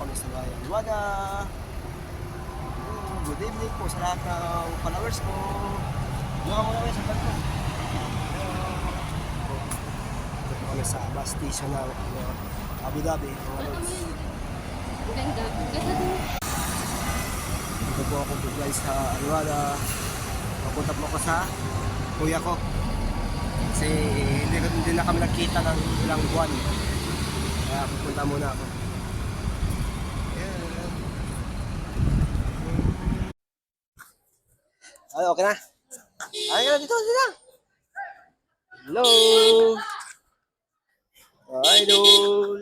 kami sa Bayan Wada. Good evening po sa lahat ng followers ko. Doon mo kami sa barko. Dito kami sa bus station ng Abu Dhabi. Ganda. Ganda din. Dito po ako guys sa Alwada. Papunta po ako sa kuya ko. Kasi hindi na kami nagkita ng ilang buwan. Kaya pupunta muna ako. Ay, okay na? Ay, ka na dito, dito. Hello! Idol!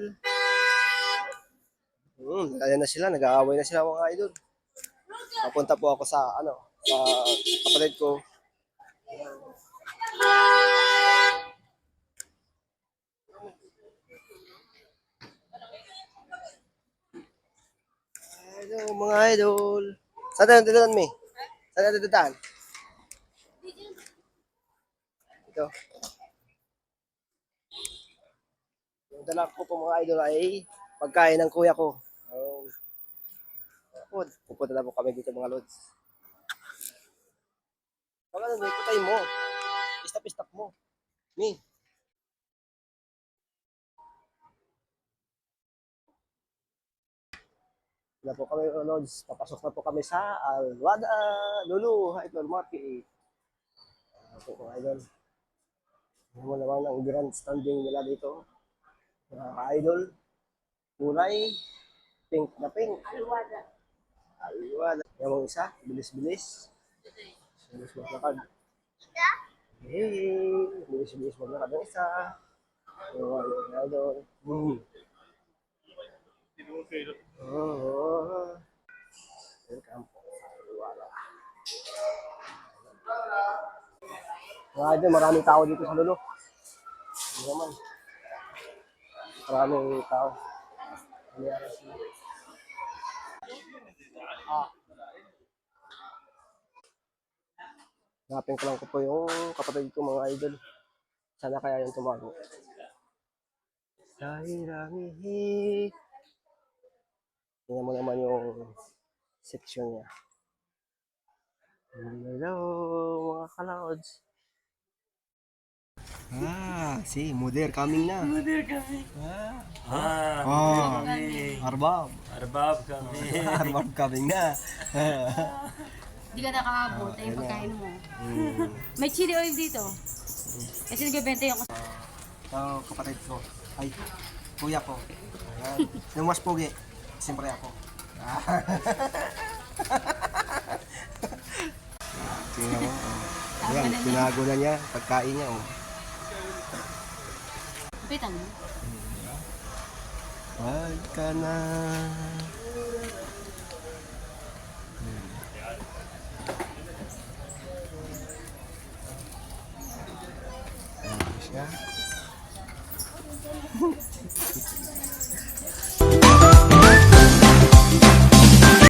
Ayan na sila, nag-aaway na sila mga idol. Papunta po ako sa, sa kapatid ko. Hello, mga idol. Saan tayo dadaan, May? Saan tayo dadaan? Ito. Yung dala ko po mga idol ay pagkain ng kuya ko. Pupunta na po kami dito mga lods. Baka na, May, putay mo. Istap-istap mo. May. Na po kami mga lods. Papasok na po kami sa Alwada Lulu Idol Market. Po mga idol. Ano naman ang grand standing nila dito. Mga idol. Kulay. Pink na pink. Alwada. Yung mga isa. Bilis-bilis. Bilis maglakad. Hey. Bilis-bilis maglakad ng isa. Yung idol. Welcome po sa Alwada. Mga idol, maraming tao dito sa Lulu. Hindi naman. Maraming tao. Hanapin ko lang ko po yung kapatid ko mga idol. Sana kaya yung tumago. Sahiramihi. Tingnan mo naman yung section niya. Hello mga ka-lods. Si Mudir coming na. Mother kami. Arbab. Arbab kami. Arbab coming na. Hindi ka nakaabot. Yung pagkain mo. May chili oil dito. Kasi nagbebenta yung Kapatid ko. Ay, kuya ko. Ayan. Yung mas pugi. Siyempre ako. Tingnan mo. Ayan, pinago na niya. Pagkain niya. Kapitan mo. Ay ka na.